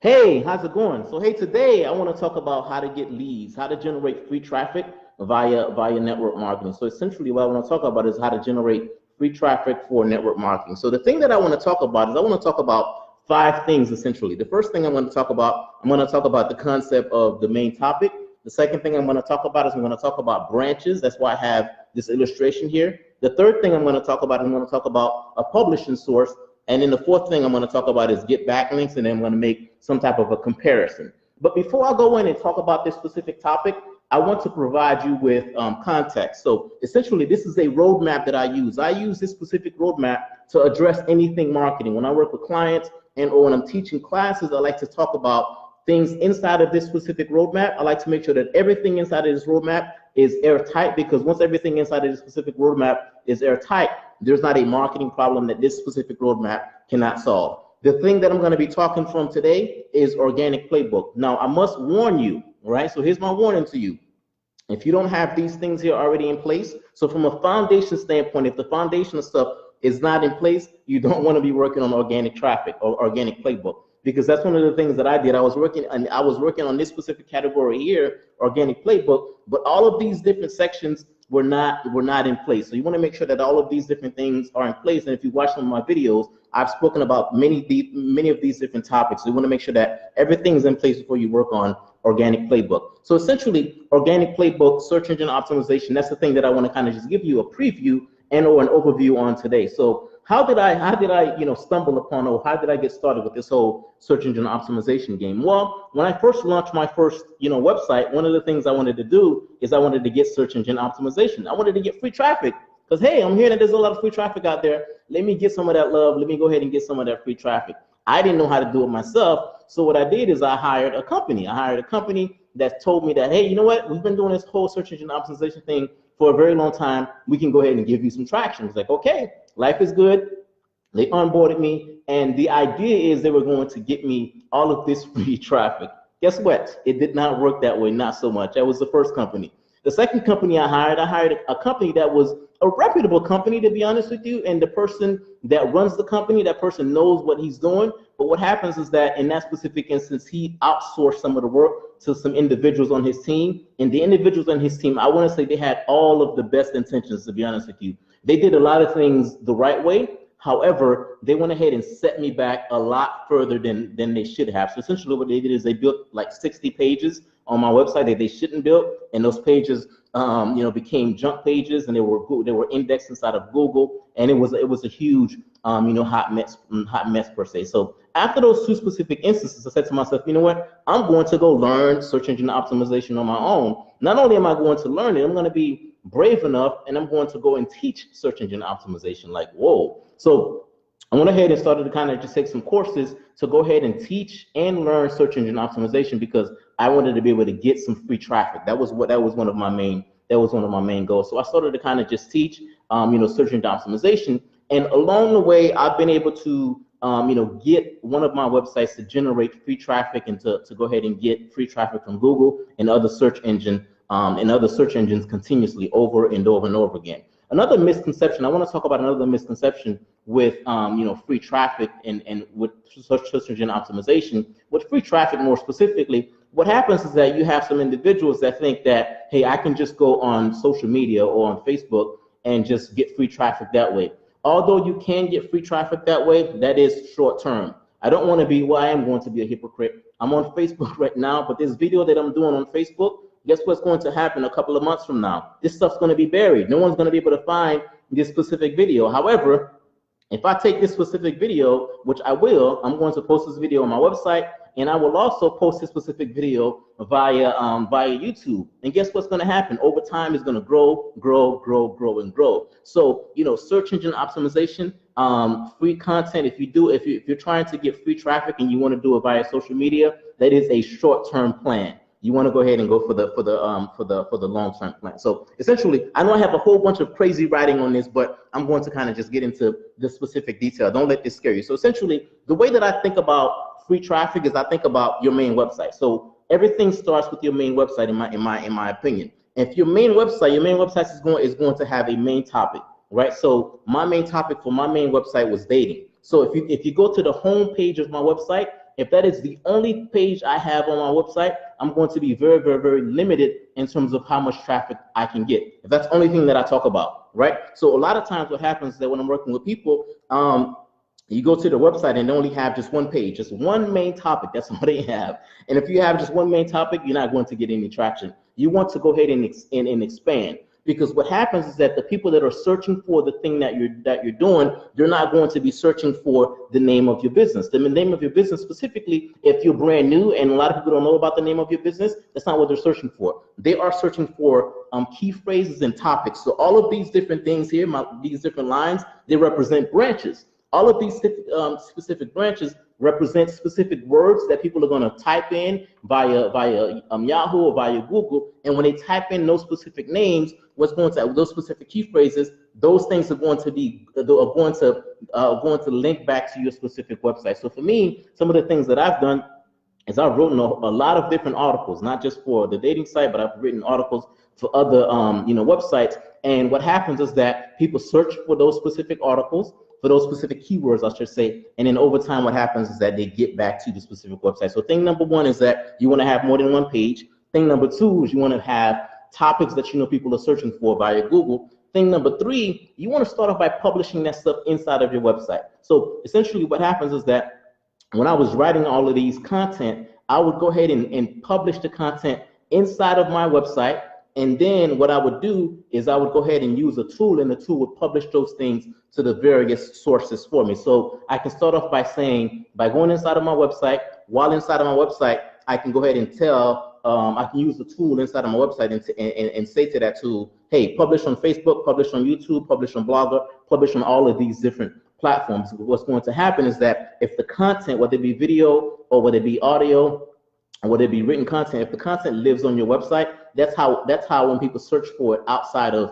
Hey, how's it going? So, hey, today I want to talk about how to get leads, how to generate free traffic via network marketing. So, essentially, what I want to talk about is how to generate free traffic for network marketing. So, the thing that I want to talk about is I want to talk about five things essentially. The first thing I'm going to talk about the concept of the main topic. The second thing I'm going to talk about is I'm going to talk about branches. That's why I have this illustration here. The third thing I'm going to talk about is I'm going to talk about a publishing source. And then the fourth thing I'm going to talk about is get backlinks, and then I'm going to make some type of a comparison. But before I go in and talk about this specific topic, I want to provide you with context. So essentially, this is a roadmap that I use. I use this specific roadmap to address anything marketing. When I work with clients and or when I'm teaching classes, I like to talk about things inside of this specific roadmap. I like to make sure that everything inside of this roadmap is airtight, because once everything inside of this specific roadmap is airtight, there's not a marketing problem that this specific roadmap cannot solve. The thing that I'm going to be talking from today is organic playbook. Now, I must warn you, right? So here's my warning to you. If you don't have these things here already in place, so from a foundation standpoint, if the foundational stuff is not in place, you don't want to be working on organic traffic or organic playbook, because that's one of the things that I did. I was working on this specific category here, organic playbook, but all of these different sections were not in place. So you want to make sure that all of these different things are in place. And if you watch some of my videos, I've spoken about many of these different topics. So you want to make sure that everything's in place before you work on organic playbook. So essentially, organic playbook, search engine optimization, that's the thing that I want to kind of just give you a preview and or an overview on today. So how did I stumble upon, or how did I get started with this whole search engine optimization game? Well, when I first launched my first website, one of the things I wanted to do is I wanted to get search engine optimization. I wanted to get free traffic, because hey, I'm hearing that there's a lot of free traffic out there. Let me get some of that love. Let me go ahead and get some of that free traffic. I didn't know how to do it myself, so what I did is I hired a company. I hired a company that told me that, hey, you know what? We've been doing this whole search engine optimization thing for a very long time. We can go ahead and give you some traction. It's like, okay, life is good. They onboarded me, and the idea is they were going to get me all of this free traffic. Guess what? It did not work that way, not so much. That was the first company. The second company I hired a company that was a reputable company, to be honest with you, and the person that runs the company, that person knows what he's doing. But what happens is that in that specific instance, he outsourced some of the work to some individuals on his team. And the individuals on his team, I want to say they had all of the best intentions, to be honest with you. They did a lot of things the right way. However, they went ahead and set me back a lot further than they should have. So essentially what they did is they built like 60 pages on my website that they shouldn't build, and those pages became junk pages, and they were indexed inside of Google, and it was a huge hot mess per se. So after those two specific instances, I said to myself, you know what, I'm going to go learn search engine optimization on my own. Not only am I going to learn it, I'm going to be brave enough, and I'm going to go and teach search engine optimization. Like, whoa. So I went ahead and started to kind of just take some courses to go ahead and teach and learn search engine optimization, because I wanted to be able to get some free traffic. That was one of my main goals. So I started to kind of just teach search engine optimization, and along the way I've been able to get one of my websites to generate free traffic, and to go ahead and get free traffic from Google and other search engines continuously over and over and over again. Another misconception, I want to talk about another misconception with free traffic and with search engine optimization. With free traffic more specifically, what happens is that you have some individuals that think that, hey, I can just go on social media or on Facebook and just get free traffic that way. Although you can get free traffic that way, that is short term. I don't want to be, well, I am going to be a hypocrite. I'm on Facebook right now, but this video that I'm doing on Facebook, guess what's going to happen a couple of months from now? This stuff's going to be buried. No one's going to be able to find this specific video. However, if I take this specific video, which I will, I'm going to post this video on my website, and I will also post this specific video via YouTube. And guess what's going to happen? Over time, it's going to grow, and grow. So, search engine optimization, free content. If you're trying to get free traffic and you want to do it via social media, that is a short-term plan. You want to go ahead and go for the long-term plan. So essentially, I know I have a whole bunch of crazy writing on this, but I'm going to kind of just get into the specific detail. Don't let this scare you. So essentially, the way that I think about free traffic is I think about your main website. So everything starts with your main website, in my opinion. If your main website is going to have a main topic, right? So my main topic for my main website was dating. So if you go to the home page of my website, if that is the only page I have on my website, I'm going to be very, very, very limited in terms of how much traffic I can get. If that's the only thing that I talk about, right? So a lot of times what happens is that when I'm working with people, you go to the website and they only have just one page, just one main topic. That's all they have. And if you have just one main topic, you're not going to get any traction. You want to go ahead and expand, because what happens is that the people that are searching for the thing that you're doing, they're not going to be searching for the name of your business. The name of your business specifically, if you're brand new and a lot of people don't know about the name of your business, that's not what they're searching for. They are searching for key phrases and topics. So all of these different things here, these different lines, they represent branches. All of these specific branches represent specific words that people are going to type in via Yahoo or via Google. And when they type in those specific names, those specific key phrases, those things are going to link back to your specific website. So for me, some of the things that I've done is I've written a lot of different articles, not just for the dating site, but I've written articles for other websites. And what happens is that people search for those specific articles, for those specific keywords, I should say, and then over time what happens is that they get back to the specific website. So thing number one is that you want to have more than one page. Thing number two is you want to have topics that you know people are searching for via Google. Thing number three, you want to start off by publishing that stuff inside of your website. So essentially what happens is that when I was writing all of these content, I would go ahead and publish the content inside of my website. And then what I would do is I would go ahead and use a tool, and the tool would publish those things to the various sources for me. So I can start off by saying, by going inside of my website, while inside of my website, I can go ahead and I can use the tool inside of my website and say to that tool, hey, publish on Facebook, publish on YouTube, publish on Blogger, publish on all of these different platforms. What's going to happen is that if the content, whether it be video or whether it be audio, or whether it be written content, if the content lives on your website, that's how when people search for it outside of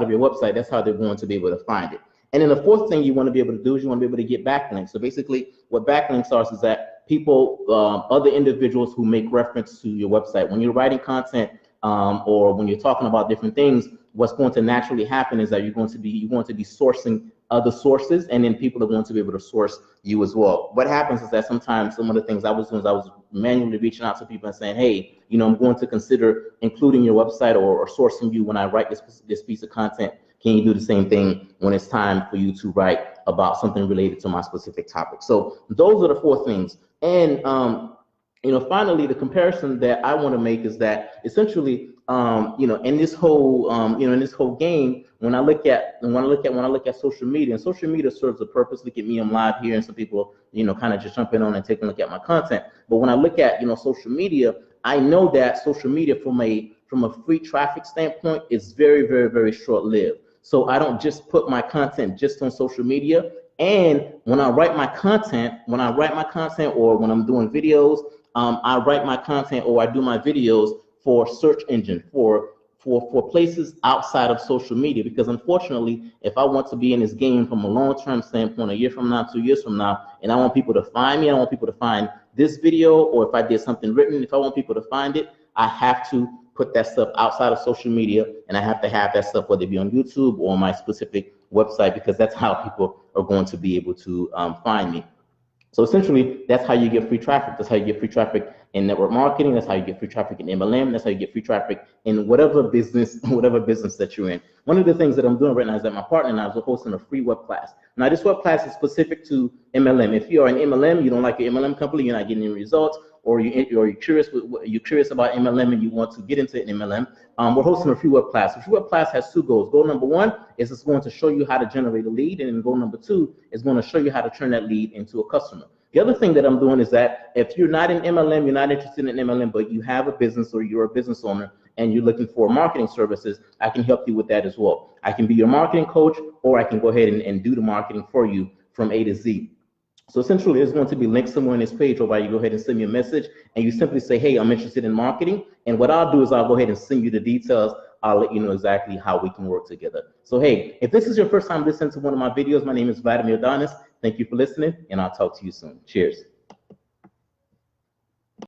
your website, that's how they're going to be able to find it. And then the fourth thing you want to be able to do is you want to be able to get backlinks. So basically what backlinks are is that people, other individuals who make reference to your website, when you're writing content or when you're talking about different things, what's going to naturally happen is that you're going to be sourcing other sources, and then people are going to be able to source you as well. What happens is that sometimes some of the things I was doing is I was manually reaching out to people and saying, hey, I'm going to consider including your website or sourcing you when I write this piece of content. Can you do the same thing when it's time for you to write about something related to my specific topic? So those are the four things. And finally, the comparison that I want to make is that essentially, in this whole game, when I look at social media, and social media serves a purpose. Look at me, I'm live here, and some people, kind of just jumping on and taking a look at my content. But when I look at, social media, I know that social media from a free traffic standpoint is very, very, very short-lived. So I don't just put my content just on social media. And when I write my content, or when I'm doing videos, I write my content or I do my videos for search engine, for places outside of social media, because unfortunately, if I want to be in this game from a long-term standpoint, a year from now, 2 years from now, and I want people to find me, I want people to find this video, or if I did something written, if I want people to find it, I have to put that stuff outside of social media, and I have to have that stuff, whether it be on YouTube or on my specific website, because that's how people are going to be able to find me. So essentially, that's how you get free traffic. That's how you get free traffic in network marketing. That's how you get free traffic in MLM. That's how you get free traffic in whatever business that you're in. One of the things that I'm doing right now is that my partner and I are hosting a free web class. Now, this web class is specific to MLM. If you are an MLM, you don't like your MLM company, you're not getting any results, or you're curious about MLM and you want to get into an MLM, we're hosting a free web class. The free web class has two goals. Goal number one is it's going to show you how to generate a lead, and then goal number two is going to show you how to turn that lead into a customer. The other thing that I'm doing is that if you're not in MLM, you're not interested in MLM, but you have a business or you're a business owner and you're looking for marketing services, I can help you with that as well. I can be your marketing coach, or I can go ahead and do the marketing for you from A to Z. So essentially, there's going to be links somewhere on this page, or you go ahead and send me a message and you simply say, hey, I'm interested in marketing. And what I'll do is I'll go ahead and send you the details. I'll let you know exactly how we can work together. So, hey, if this is your first time listening to one of my videos, my name is Vladimir Adonis. Thank you for listening, and I'll talk to you soon. Cheers.